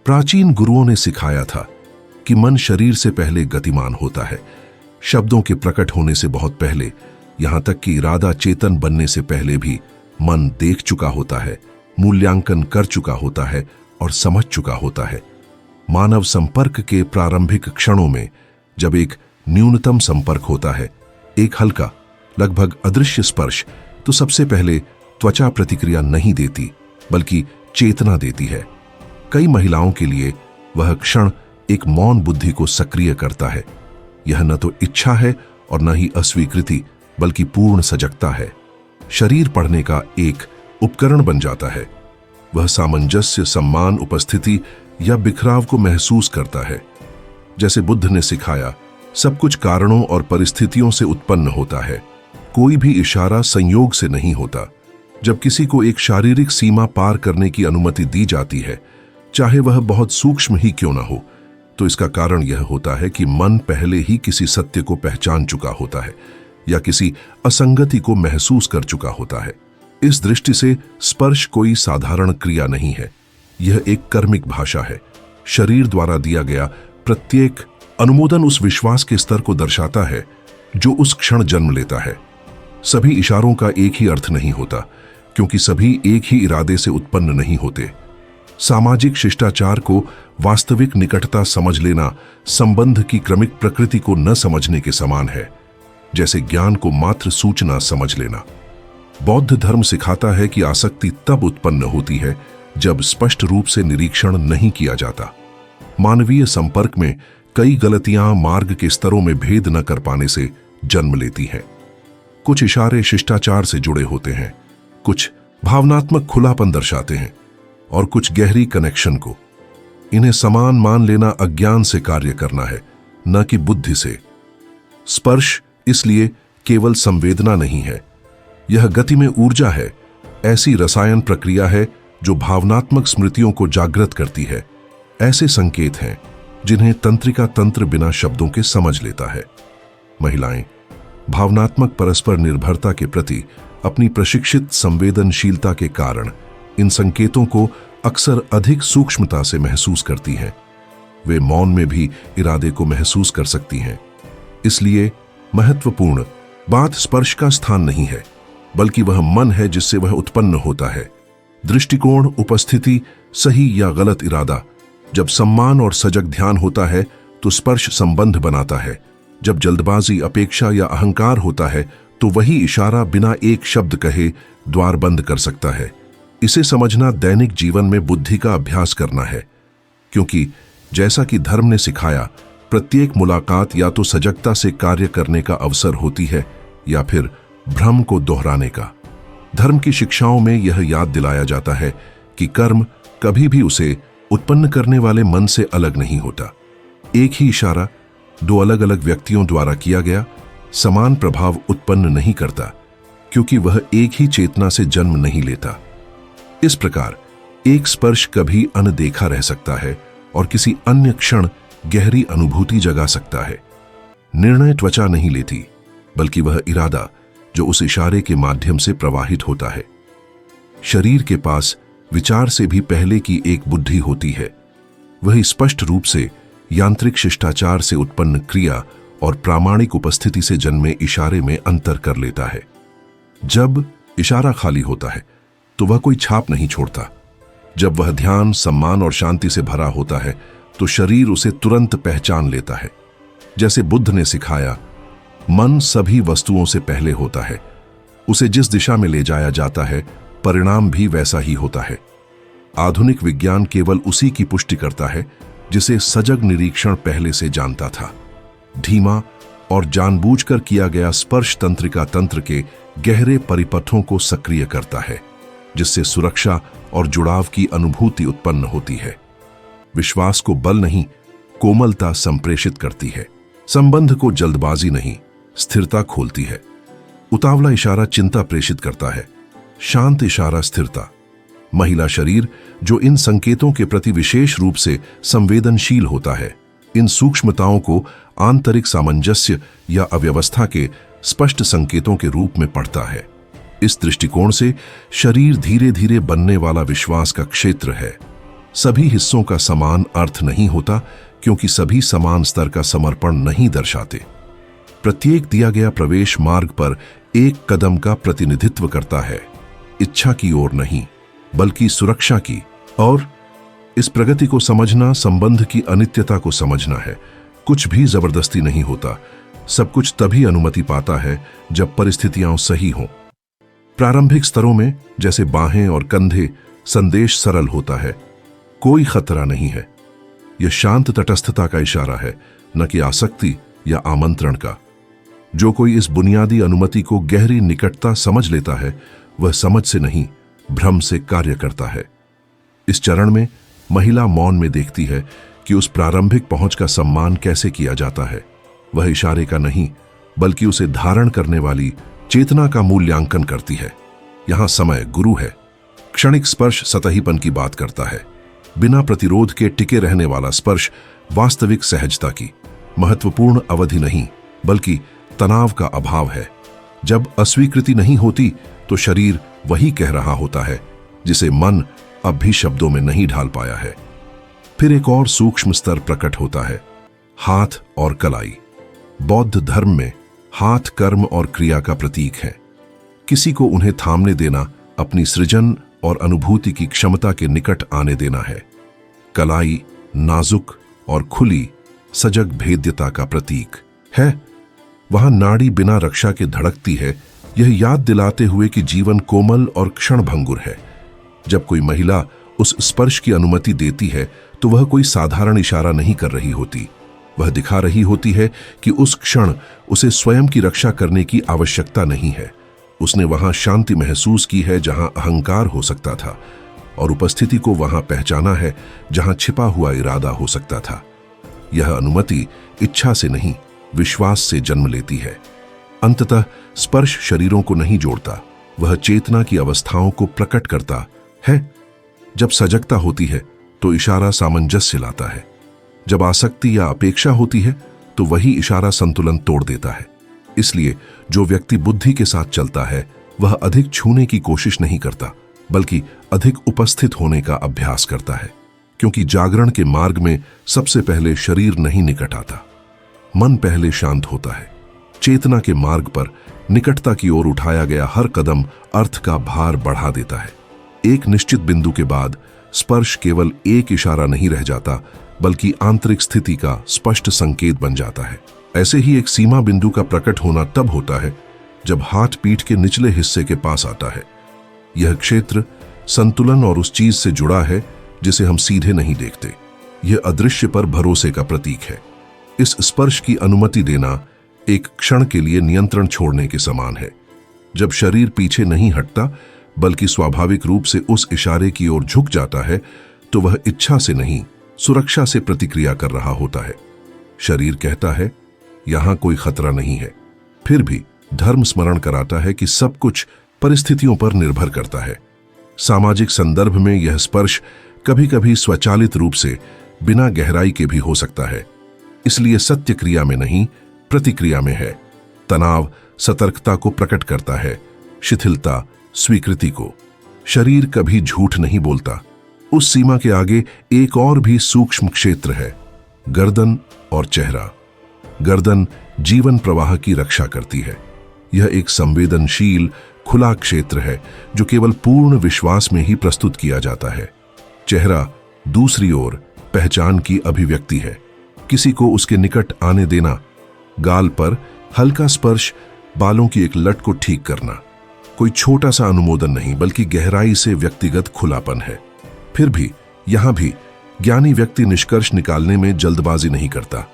प्राचीन गुरुओं ने सिखाया था कि मन शरीर से पहले गतिमान होता है, शब्दों के प्रकट होने से बहुत पहले, यहां तक कि इरादा चेतन बनने से पहले भी मन देख चुका होता है, मूल्यांकन कर चुका होता है और समझ चुका होता है। मानव संपर्क के प्रारंभिक क्षणों में जब एक न्यूनतम संपर्क होता है, एक हल्का, लगभग अदृश्य स्पर्श, तो सबसे पहले त्वचा प्रतिक्रिया नहीं देती बल्कि चेतना देती है। कई महिलाओं के लिए वह क्षण एक मौन बुद्धि को सक्रिय करता है। यह न तो इच्छा है और न ही अस्वीकृति, बल्कि पूर्ण सजगता है। शरीर पढ़ने का एक उपकरण बन जाता है। वह सामंजस्य, सम्मान, उपस्थिति या बिखराव को महसूस करता है। जैसे बुद्ध ने सिखाया, सब कुछ कारणों और परिस्थितियों से उत्पन्न होता है, कोई भी इशारा संयोग से नहीं होता। जब किसी को एक शारीरिक सीमा पार करने की अनुमति दी जाती है, चाहे वह बहुत सूक्ष्म ही क्यों न हो, तो इसका कारण यह होता है कि मन पहले ही किसी सत्य को पहचान चुका होता है या किसी असंगति को महसूस कर चुका होता है। इस दृष्टि से स्पर्श कोई साधारण क्रिया नहीं है, यह एक कर्मिक भाषा है। शरीर द्वारा दिया गया प्रत्येक अनुमोदन उस विश्वास के स्तर को दर्शाता है जो उस क्षण जन्म लेता है। सभी इशारों का एक ही अर्थ नहीं होता, क्योंकि सभी एक ही इरादे से उत्पन्न नहीं होते। सामाजिक शिष्टाचार को वास्तविक निकटता समझ लेना संबंध की क्रमिक प्रकृति को न समझने के समान है, जैसे ज्ञान को मात्र सूचना समझ लेना। बौद्ध धर्म सिखाता है कि आसक्ति तब उत्पन्न होती है जब स्पष्ट रूप से निरीक्षण नहीं किया जाता। मानवीय संपर्क में कई गलतियां मार्ग के स्तरों में भेद न कर पाने से जन्म लेती हैं। कुछ इशारे शिष्टाचार से जुड़े होते हैं, कुछ भावनात्मक खुलापन दर्शाते हैं और कुछ गहरी कनेक्शन को। इन्हें समान मान लेना अज्ञान से कार्य करना है, न कि बुद्धि से। स्पर्श इसलिए केवल संवेदना नहीं है, यह गति में ऊर्जा है, ऐसी रसायन प्रक्रिया है जो भावनात्मक स्मृतियों को जागृत करती है। ऐसे संकेत हैं जिन्हें तंत्रिका तंत्र बिना शब्दों के समझ लेता है। महिलाएं भावनात्मक परस्पर निर्भरता के प्रति अपनी प्रशिक्षित संवेदनशीलता के कारण इन संकेतों को अक्सर अधिक सूक्ष्मता से महसूस करती हैं। वे मौन में भी इरादे को महसूस कर सकती हैं। इसलिए महत्वपूर्ण बात स्पर्श का स्थान नहीं है, बल्कि वह मन है जिससे वह उत्पन्न होता है। दृष्टिकोण, उपस्थिति, सही या गलत इरादा। जब सम्मान और सजग ध्यान होता है तो स्पर्श संबंध बनाता है। जब जल्दबाजी, अपेक्षा या अहंकार होता है तो वही इशारा बिना एक शब्द कहे द्वार बंद कर सकता है। इसे समझना दैनिक जीवन में बुद्धि का अभ्यास करना है, क्योंकि जैसा कि धर्म ने सिखाया, प्रत्येक मुलाकात या तो सजगता से कार्य करने का अवसर होती है या फिर भ्रम को दोहराने का। धर्म की शिक्षाओं में यह याद दिलाया जाता है कि कर्म कभी भी उसे उत्पन्न करने वाले मन से अलग नहीं होता। एक ही इशारा दो अलग अलग व्यक्तियों द्वारा किया गया समान प्रभाव उत्पन्न नहीं करता, क्योंकि वह एक ही चेतना से जन्म नहीं लेता। इस प्रकार एक स्पर्श कभी अनदेखा रह सकता है और किसी अन्य क्षण गहरी अनुभूति जगा सकता है। निर्णय त्वचा नहीं लेती, बल्कि वह इरादा जो उस इशारे के माध्यम से प्रवाहित होता है। शरीर के पास विचार से भी पहले की एक बुद्धि होती है। वह स्पष्ट रूप से यांत्रिक शिष्टाचार से उत्पन्न क्रिया और प्रामाणिक उपस्थिति से जन्मे इशारे में अंतर कर लेता है। जब इशारा खाली होता है तो वह कोई छाप नहीं छोड़ता। जब वह ध्यान, सम्मान और शांति से भरा होता है तो शरीर उसे तुरंत पहचान लेता है। जैसे बुद्ध ने सिखाया, मन सभी वस्तुओं से पहले होता है। उसे जिस दिशा में ले जाया जाता है, परिणाम भी वैसा ही होता है। आधुनिक विज्ञान केवल उसी की पुष्टि करता है जिसे सजग निरीक्षण पहले से जानता था। धीमा और जानबूझकर किया गया स्पर्श तंत्रिका तंत्र के गहरे परिपथों को सक्रिय करता है, जिससे सुरक्षा और जुड़ाव की अनुभूति उत्पन्न होती है। विश्वास को बल नहीं, कोमलता संप्रेषित करती है। संबंध को जल्दबाजी नहीं, स्थिरता खोलती है। उतावला इशारा चिंता प्रेषित करता है, शांत इशारा स्थिरता। महिला शरीर जो इन संकेतों के प्रति विशेष रूप से संवेदनशील होता है, इन सूक्ष्मताओं को आंतरिक सामंजस्य या अव्यवस्था के स्पष्ट संकेतों के रूप में पढ़ता है। इस दृष्टिकोण से शरीर धीरे धीरे बनने वाला विश्वास का क्षेत्र है। सभी हिस्सों का समान अर्थ नहीं होता, क्योंकि सभी समान स्तर का समर्पण नहीं दर्शाते। प्रत्येक दिया गया प्रवेश मार्ग पर एक कदम का प्रतिनिधित्व करता है, इच्छा की ओर नहीं बल्कि सुरक्षा की। और इस प्रगति को समझना संबंध की अनित्यता को समझना है। कुछ भी जबरदस्ती नहीं होता, सब कुछ तभी अनुमति पाता है जब परिस्थितियां सही हों। प्रारंभिक स्तरों में, जैसे बाहें और कंधे, संदेश सरल होता है, कोई खतरा नहीं है। यह शांत तटस्थता का इशारा है, न कि आसक्ति या आमंत्रण का। जो कोई इस बुनियादी अनुमति को गहरी निकटता समझ लेता है, वह समझ से नहीं, भ्रम से कार्य करता है। इस चरण में महिला मौन में देखती है कि उस प्रारंभिक पहुंच का सम्मान कैसे किया जाता है। वह इशारे का नहीं, बल्कि उसे धारण करने वाली चेतना का मूल्यांकन करती है। यहां समय गुरु है। क्षणिक स्पर्श सतहीपन की बात करता है। बिना प्रतिरोध के टिके रहने वाला स्पर्श वास्तविक सहजता की महत्वपूर्ण अवधि नहीं, बल्कि तनाव का अभाव है। जब अस्वीकृति नहीं होती तो शरीर वही कह रहा होता है जिसे मन अब भी शब्दों में नहीं ढाल पाया है। फिर एक और सूक्ष्म स्तर प्रकट होता है, हाथ और कलाई। बौद्ध धर्म में हाथ कर्म और क्रिया का प्रतीक है। किसी को उन्हें थामने देना अपनी सृजन और अनुभूति की क्षमता के निकट आने देना है। कलाई नाजुक और खुली, सजग भेद्यता का प्रतीक है। वहां नाड़ी बिना रक्षा के धड़कती है, यह याद दिलाते हुए कि जीवन कोमल और क्षणभंगुर है। जब कोई महिला उस स्पर्श की अनुमति देती है तो वह कोई साधारण इशारा नहीं कर रही होती। वह दिखा रही होती है कि उस क्षण उसे स्वयं की रक्षा करने की आवश्यकता नहीं है। उसने वहां शांति महसूस की है जहां अहंकार हो सकता था, और उपस्थिति को वहां पहचाना है जहां छिपा हुआ इरादा हो सकता था। यह अनुमति इच्छा से नहीं, विश्वास से जन्म लेती है। अंततः स्पर्श शरीरों को नहीं जोड़ता, वह चेतना की अवस्थाओं को प्रकट करता है। जब सजगता होती है तो इशारा सामंजस्य लाता है। जब आसक्ति या अपेक्षा होती है तो वही इशारा संतुलन तोड़ देता है। इसलिए जो व्यक्ति बुद्धि के साथ चलता है वह अधिक छूने की कोशिश नहीं करता, बल्कि अधिक उपस्थित होने का अभ्यास करता है। क्योंकि जागरण के मार्ग में सबसे पहले शरीर नहीं निकट आता, मन पहले शांत होता है। चेतना के मार्ग पर निकटता की ओर उठाया गया हर कदम अर्थ का भार बढ़ा देता है। एक निश्चित बिंदु के बाद स्पर्श केवल एक इशारा नहीं रह जाता, बल्कि आंतरिक स्थिति का स्पष्ट संकेत बन जाता है। ऐसे ही एक सीमा बिंदु का प्रकट होना तब होता है जब हाथ पीठ के निचले हिस्से के पास आता है। यह क्षेत्र संतुलन और उस चीज से जुड़ा है जिसे हम सीधे नहीं देखते। यह अदृश्य पर भरोसे का प्रतीक है। इस स्पर्श की अनुमति देना एक क्षण के लिए नियंत्रण छोड़ने के समान है। जब शरीर पीछे नहीं हटता, बल्कि स्वाभाविक रूप से उस इशारे की ओर झुक जाता है, तो वह इच्छा से नहीं, सुरक्षा से प्रतिक्रिया कर रहा होता है। शरीर कहता है यहां कोई खतरा नहीं है। फिर भी धर्म स्मरण कराता है कि सब कुछ परिस्थितियों पर निर्भर करता है। सामाजिक संदर्भ में यह स्पर्श कभी कभी स्वचालित रूप से बिना गहराई के भी हो सकता है। इसलिए सत्य क्रिया में नहीं, प्रतिक्रिया में है। तनाव सतर्कता को प्रकट करता है, शिथिलता स्वीकृति को। शरीर कभी झूठ नहीं बोलता। उस सीमा के आगे एक और भी सूक्ष्म क्षेत्र है, गर्दन और चेहरा। गर्दन जीवन प्रवाह की रक्षा करती है। यह एक संवेदनशील खुला क्षेत्र है जो केवल पूर्ण विश्वास में ही प्रस्तुत किया जाता है। चेहरा दूसरी ओर पहचान की अभिव्यक्ति है। किसी को उसके निकट आने देना, गाल पर हल्का स्पर्श, बालों की एक लट को ठीक करना, कोई छोटा सा अनुमोदन नहीं, बल्कि गहराई से व्यक्तिगत खुलापन है। फिर भी यहां भी ज्ञानी व्यक्ति निष्कर्ष निकालने में जल्दबाजी नहीं करता।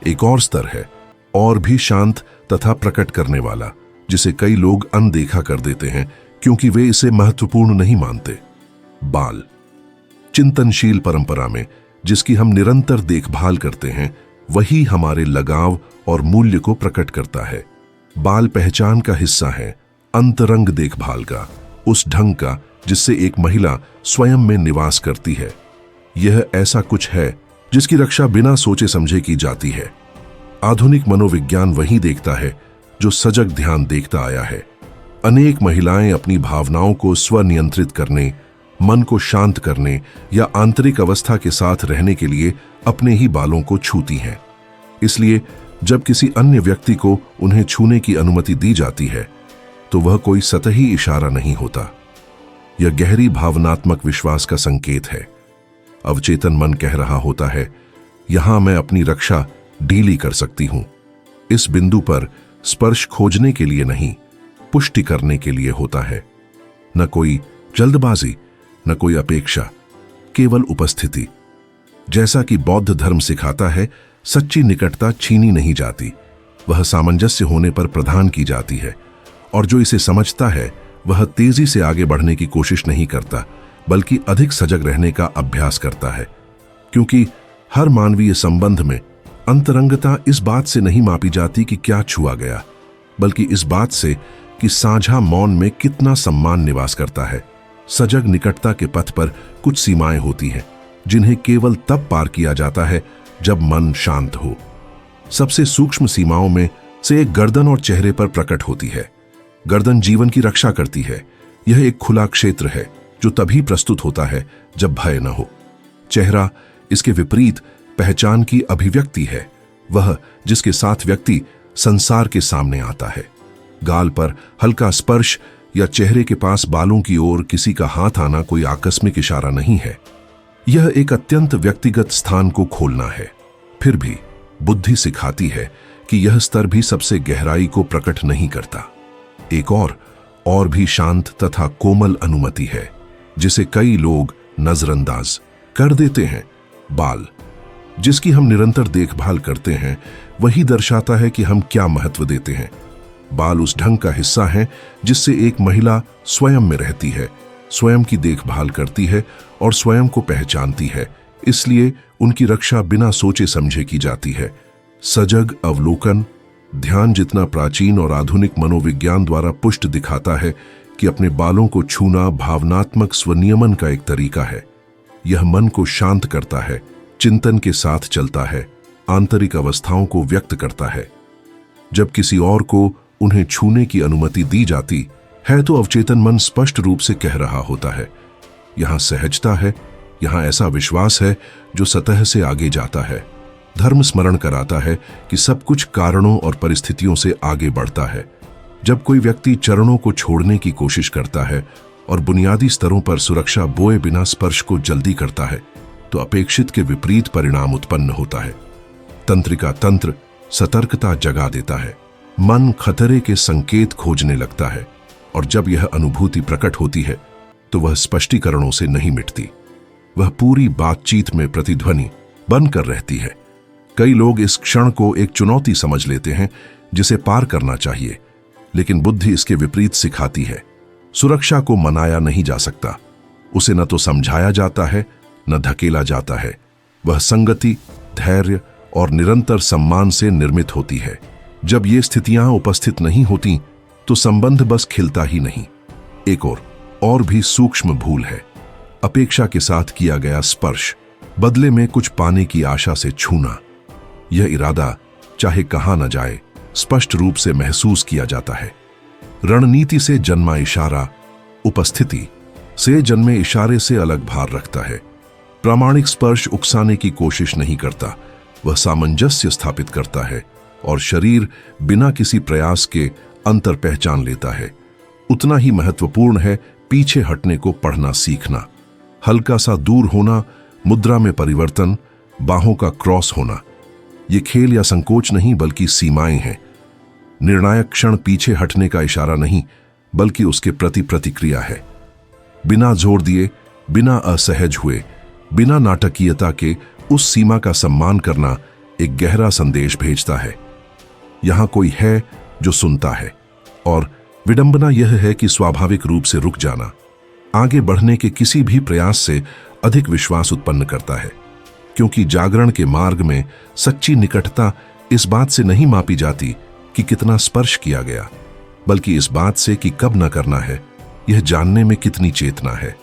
एक और स्तर है, और भी शांत तथा प्रकट करने वाला, जिसे कई लोग अनदेखा कर देते हैं क्योंकि वे इसे महत्वपूर्ण नहीं मानते। बाल। चिंतनशील परंपरा में जिसकी हम निरंतर देखभाल करते हैं, वही हमारे लगाव और मूल्य को प्रकट करता है। बाल पहचान का हिस्सा है, अंतरंग देखभाल का, उस ढंग का जिससे एक महिला स्वयं में निवास करती है। यह ऐसा कुछ है जिसकी रक्षा बिना सोचे समझे की जाती है। आधुनिक मनोविज्ञान वही देखता है जो सजग ध्यान देखता आया है। अनेक महिलाएं अपनी भावनाओं को स्वनियंत्रित करने, मन को शांत करने या आंतरिक अवस्था के साथ रहने के लिए अपने ही बालों को छूती हैं। इसलिए जब किसी अन्य व्यक्ति को उन्हें छूने की अनुमति दी जाती है तो वह कोई सतही इशारा नहीं होता। यह गहरी भावनात्मक विश्वास का संकेत है। अवचेतन मन कह रहा होता है, यहां मैं अपनी रक्षा ढीली कर सकती हूं। इस बिंदु पर स्पर्श खोजने के लिए नहीं, पुष्टि करने के लिए होता है। न कोई जल्दबाजी, न कोई अपेक्षा, केवल उपस्थिति। जैसा कि बौद्ध धर्म सिखाता है, सच्ची निकटता छीनी नहीं जाती, वह सामंजस्य होने पर प्रदान की जाती है। और जो इसे समझता है वह तेजी से आगे बढ़ने की कोशिश नहीं करता, बल्कि अधिक सजग रहने का अभ्यास करता है। क्योंकि हर मानवीय संबंध में अंतरंगता इस बात से नहीं मापी जाती कि क्या छुआ गया, बल्कि इस बात से कि साझा मौन में कितना सम्मान निवास करता है। सजग निकटता के पथ पर कुछ सीमाएं होती हैं जिन्हें केवल तब पार किया जाता है जब मन शांत हो। सबसे सूक्ष्म सीमाओं में से एक गर्दन और चेहरे पर प्रकट होती है। गर्दन जीवन की रक्षा करती है। यह एक खुला क्षेत्र है जो तभी प्रस्तुत होता है जब भय न हो। चेहरा इसके विपरीत पहचान की अभिव्यक्ति है, वह जिसके साथ व्यक्ति संसार के सामने आता है। गाल पर हल्का स्पर्श या चेहरे के पास बालों की ओर किसी का हाथ आना कोई आकस्मिक इशारा नहीं है। यह एक अत्यंत व्यक्तिगत स्थान को खोलना है। फिर भी बुद्धि सिखाती है कि यह स्तर भी सबसे गहराई को प्रकट नहीं करता। एक और भी शांत तथा कोमल अनुमति है जिसे कई लोग नजरअंदाज कर देते हैं। बाल, जिसकी हम निरंतर देखभाल करते हैं, वही दर्शाता है कि हम क्या महत्व देते हैं। बाल उस ढंग का हिस्सा है जिससे एक महिला स्वयं में रहती है, स्वयं की देखभाल करती है और स्वयं को पहचानती है। इसलिए उनकी रक्षा बिना सोचे समझे की जाती है। सजग अवलोकन, ध्यान जितना प्राचीन और आधुनिक मनोविज्ञान द्वारा पुष्ट दिखाता है कि अपने बालों को छूना भावनात्मक स्वनियमन का एक तरीका है। यह मन को शांत करता है, चिंतन के साथ चलता है, आंतरिक अवस्थाओं को व्यक्त करता है। जब किसी और को उन्हें छूने की अनुमति दी जाती है तो अवचेतन मन स्पष्ट रूप से कह रहा होता है, यहां सहजता है, यहां ऐसा विश्वास है जो सतह से आगे जाता है। धर्म स्मरण कराता है कि सब कुछ कारणों और परिस्थितियों से आगे बढ़ता है। जब कोई व्यक्ति चरणों को छोड़ने की कोशिश करता है और बुनियादी स्तरों पर सुरक्षा बोए बिना स्पर्श को जल्दी करता है तो अपेक्षित के विपरीत परिणाम उत्पन्न होता है। तंत्रिका तंत्र सतर्कता जगा देता है। मन खतरे के संकेत खोजने लगता है और जब यह अनुभूति प्रकट होती है तो वह स्पष्टीकरणों से नहीं मिटती, वह पूरी बातचीत में प्रतिध्वनि बनकर रहती है। कई लोग इस क्षण को एक चुनौती समझ लेते हैं जिसे पार करना चाहिए, लेकिन बुद्धि इसके विपरीत सिखाती है। सुरक्षा को मनाया नहीं जा सकता, उसे न तो समझाया जाता है न धकेला जाता है। वह संगति, धैर्य और निरंतर सम्मान से निर्मित होती है। जब ये स्थितियां उपस्थित नहीं होती तो संबंध बस खिलता ही नहीं। एक और भी सूक्ष्म भूल है अपेक्षा के साथ किया गया स्पर्श, बदले में कुछ पाने की आशा से छूना। यह इरादा चाहे कहा न जाए स्पष्ट रूप से महसूस किया जाता है। रणनीति से जन्मा इशारा उपस्थिति से जन्मे इशारे से अलग भार रखता है। प्रामाणिक स्पर्श उकसाने की कोशिश नहीं करता, वह सामंजस्य स्थापित करता है और शरीर बिना किसी प्रयास के अंतर पहचान लेता है। उतना ही महत्वपूर्ण है पीछे हटने को पढ़ना सीखना। हल्का सा दूर होना, मुद्रा में परिवर्तन, बाहों का क्रॉस होना, ये खेल या संकोच नहीं बल्कि सीमाएं हैं। निर्णायक क्षण पीछे हटने का इशारा नहीं बल्कि उसके प्रति प्रतिक्रिया है। बिना जोर दिए, बिना असहज हुए, बिना नाटकीयता के उस सीमा का सम्मान करना एक गहरा संदेश भेजता है, यहां कोई है जो सुनता है। और विडंबना यह है कि स्वाभाविक रूप से रुक जाना आगे बढ़ने के किसी भी प्रयास से अधिक विश्वास उत्पन्न करता है, क्योंकि जागरण के मार्ग में सच्ची निकटता इस बात से नहीं मापी जाती कि कितना स्पर्श किया गया, बल्कि इस बात से कि कब न करना है, यह जानने में कितनी चेतना है।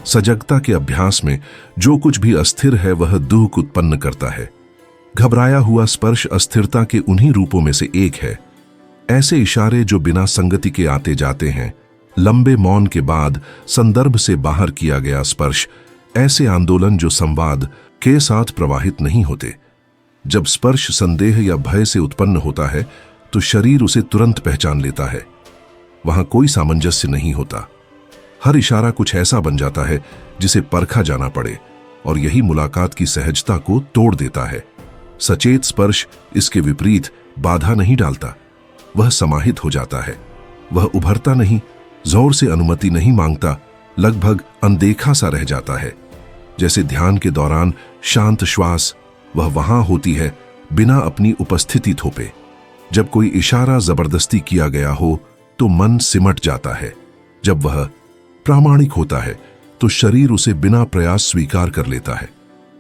सजगता के अभ्यास में जो कुछ भी अस्थिर है वह दुख उत्पन्न करता है। घबराया हुआ स्पर्श अस्थिरता के उन्हीं रूपों में से एक है। ऐसे इशारे जो बिना संगति के आते जाते हैं लंबे मौन के बाद संदर्भ से बाहर किया गया स्पर्श ऐसे आंदोलन जो संवाद के साथ प्रवाहित नहीं होते। जब स्पर्श संदेह या भय से उत्पन्न होता है तो शरीर उसे तुरंत पहचान लेता है। वहां कोई सामंजस्य नहीं होता। हर इशारा कुछ ऐसा बन जाता है जिसे परखा जाना पड़े, और यही मुलाकात की सहजता को तोड़ देता है। सचेत स्पर्श इसके विपरीत बाधा नहीं डालता, वह समाहित हो जाता है। वह उभरता नहीं, जोर से अनुमति नहीं मांगता, लगभग अनदेखा सा रह जाता है। जैसे ध्यान के दौरान शांत श्वास, वह वहां होती है बिना अपनी उपस्थिति थोपे। जब कोई इशारा जबरदस्ती किया गया हो तो मन सिमट जाता है। जब वह प्रामाणिक होता है तो शरीर उसे बिना प्रयास स्वीकार कर लेता है।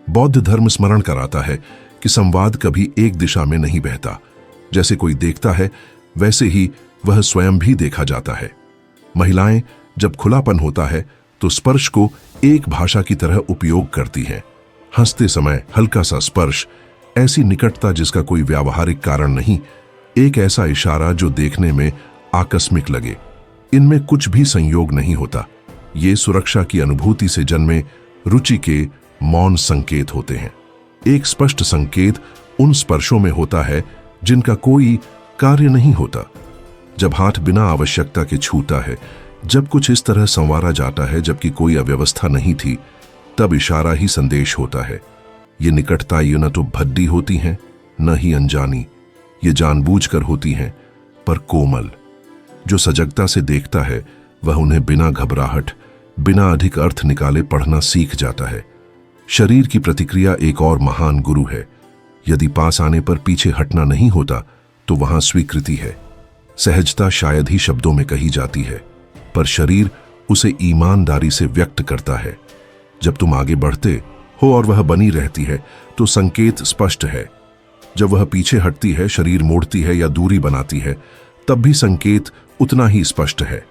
बौद्ध धर्म स्मरण कराता है कि संवाद कभी एक दिशा में नहीं बहता। जैसे कोई देखता है वैसे ही वह स्वयं भी देखा जाता है। महिलाएं जब खुलापन होता है तो स्पर्श को एक भाषा की तरह उपयोग करती हैं। हंसते समय हल्का सा स्पर्श, ऐसी निकटता जिसका कोई व्यावहारिक कारण नहीं, एक ऐसा इशारा जो देखने में आकस्मिक लगे। इनमें कुछ भी संयोग नहीं होता। ये सुरक्षा की अनुभूति से जन्मे रुचि के मौन संकेत होते हैं। एक स्पष्ट संकेत उन स्पर्शों में होता है जिनका कोई कार्य नहीं होता। जब हाथ बिना आवश्यकता के छूता है, जब कुछ इस तरह संवारा जाता है जबकि कोई अव्यवस्था नहीं थी, तब इशारा ही संदेश होता है। ये निकटता ये न तो भद्दी होती हैं, न ही अनजानी। ये जानबूझकर होती हैं, पर कोमल। जो सजगता से देखता है वह उन्हें बिना घबराहट, बिना अधिक अर्थ निकाले पढ़ना सीख जाता है। शरीर की प्रतिक्रिया एक और महान गुरु है। यदि पास आने पर पीछे हटना नहीं होता तो वहां स्वीकृति है। सहजता शायद ही शब्दों में कही जाती है, पर शरीर उसे ईमानदारी से व्यक्त करता है। जब तुम आगे बढ़ते हो और वह बनी रहती है तो संकेत स्पष्ट है। जब वह पीछे हटती है, शरीर मोड़ती है या दूरी बनाती है, तब भी संकेत उतना ही स्पष्ट है।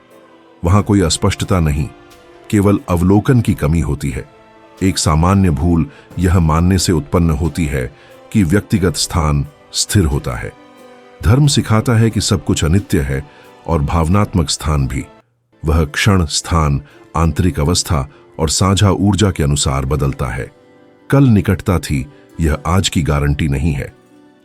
वहां कोई अस्पष्टता नहीं, केवल अवलोकन की कमी होती है। एक सामान्य भूल यह मानने से उत्पन्न होती है कि व्यक्तिगत स्थान स्थिर होता है। धर्म सिखाता है कि सब कुछ अनित्य है और भावनात्मक स्थान भी। वह क्षण, स्थान, आंतरिक अवस्था और साझा ऊर्जा के अनुसार बदलता है। कल निकटता थी, यह आज की गारंटी नहीं है।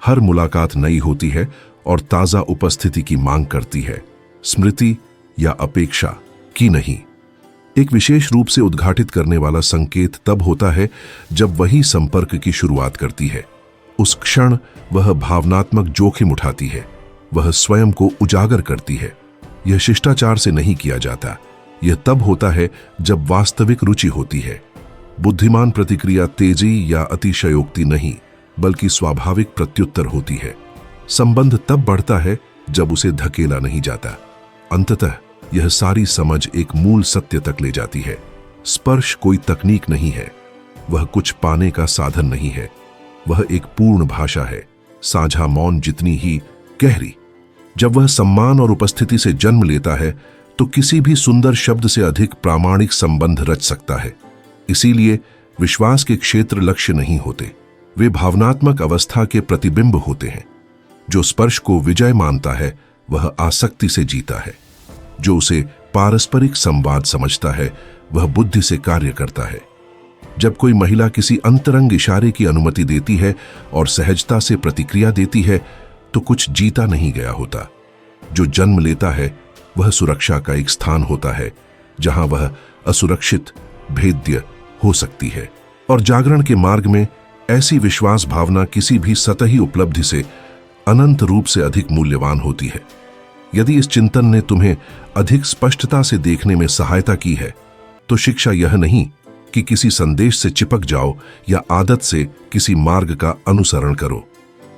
हर मुलाकात नई होती है और ताजा उपस्थिति की मांग करती है, स्मृति या अपेक्षा की नहीं। एक विशेष रूप से उद्घाटित करने वाला संकेत तब होता है जब वही संपर्क की शुरुआत करती है। उस क्षण वह भावनात्मक जोखिम उठाती है, वह स्वयं को उजागर करती है। यह शिष्टाचार से नहीं किया जाता। यह तब होता है जब वास्तविक रुचि होती है। बुद्धिमान प्रतिक्रिया तेजी या अतिशयोक्ति नहीं, बल्कि स्वाभाविक प्रत्युत्तर होती है। संबंध तब बढ़ता है जब उसे धकेला नहीं जाता। अंततः यह सारी समझ एक मूल सत्य तक ले जाती है। स्पर्श कोई तकनीक नहीं है, वह कुछ पाने का साधन नहीं है। वह एक पूर्ण भाषा है, साझा मौन जितनी ही गहरी। जब वह सम्मान और उपस्थिति से जन्म लेता है तो किसी भी सुंदर शब्द से अधिक प्रामाणिक संबंध रच सकता है। इसीलिए विश्वास के क्षेत्र लक्ष्य नहीं होते, वे भावनात्मक अवस्था के प्रतिबिंब होते हैं। जो स्पर्श को विजय मानता है वह आसक्ति से जीता है। जो उसे पारस्परिक संवाद समझता है वह बुद्धि से कार्य करता है। जब कोई महिला किसी अंतरंग इशारे की अनुमति देती है और सहजता से प्रतिक्रिया देती है तो कुछ जीता नहीं गया होता। जो जन्म लेता है वह सुरक्षा का एक स्थान होता है जहां वह असुरक्षित, भेद्य हो सकती है। और जागरण के मार्ग में ऐसी विश्वास भावना किसी भी सतही उपलब्धि से अनंत रूप से अधिक मूल्यवान होती है। यदि इस चिंतन ने तुम्हें अधिक स्पष्टता से देखने में सहायता की है तो शिक्षा यह नहीं कि किसी संदेश से चिपक जाओ या आदत से किसी मार्ग का अनुसरण करो।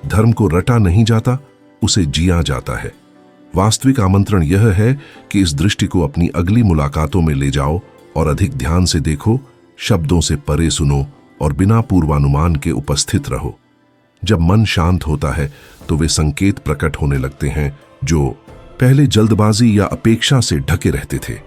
धर्म को रटा नहीं जाता, उसे जिया जाता है। वास्तविक आमंत्रण यह है कि इस दृष्टि को अपनी अगली मुलाकातों में ले जाओ और अधिक ध्यान से देखो, शब्दों से परे सुनो और बिना पूर्वानुमान के उपस्थित रहो। जब मन शांत होता है तो वे संकेत प्रकट होने लगते हैं जो पहले जल्दबाजी या अपेक्षा से ढके रहते थे।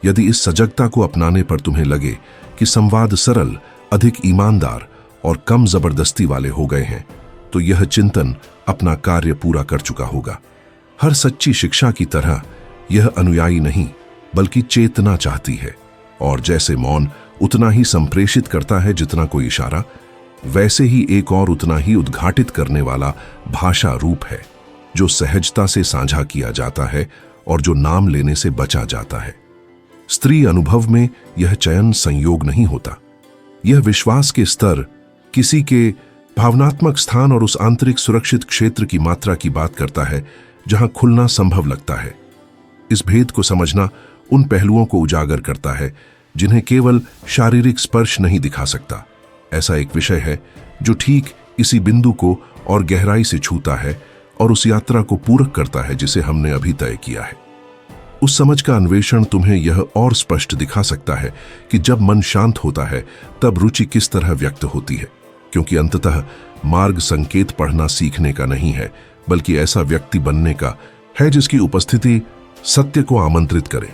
यदि इस सजगता को अपनाने पर तुम्हें लगे कि संवाद सरल, अधिक ईमानदार और कम जबरदस्ती वाले हो गए हैं, तो यह चिंतन अपना कार्य पूरा कर चुका होगा। हर सच्ची शिक्षा की तरह यह अनुयायी नहीं, बल्कि चेतना चाहती है। और जैसे मौन उतना ही संप्रेषित करता है जितना कोई इशारा, वैसे ही एक और उतना ही उद्घाटित करने वाला भाषा रूप है, जो सहजता से साझा किया जाता है और जो नाम लेने से बचा जाता है। स्त्री अनुभव में यह चयन संयोग नहीं होता, यह विश्वास के स्तर, किसी के भावनात्मक स्थान और उस आंतरिक सुरक्षित क्षेत्र की मात्रा की बात करता है जहां खुलना संभव लगता है। इस भेद को समझना उन पहलुओं को उजागर करता है जिन्हें केवल शारीरिक स्पर्श नहीं दिखा सकता। ऐसा एक विषय है जो ठीक इसी बिंदु को और गहराई से छूता है और उस यात्रा को पूरक करता है जिसे हमने अभी तय किया है। उस समझ का अन्वेषण तुम्हें यह और स्पष्ट दिखा सकता है कि जब मन शांत होता है तब रुचि किस तरह व्यक्त होती है, क्योंकि अंततः मार्ग संकेत पढ़ना सीखने का नहीं है, बल्कि ऐसा व्यक्ति बनने का है जिसकी उपस्थिति सत्य को आमंत्रित करे।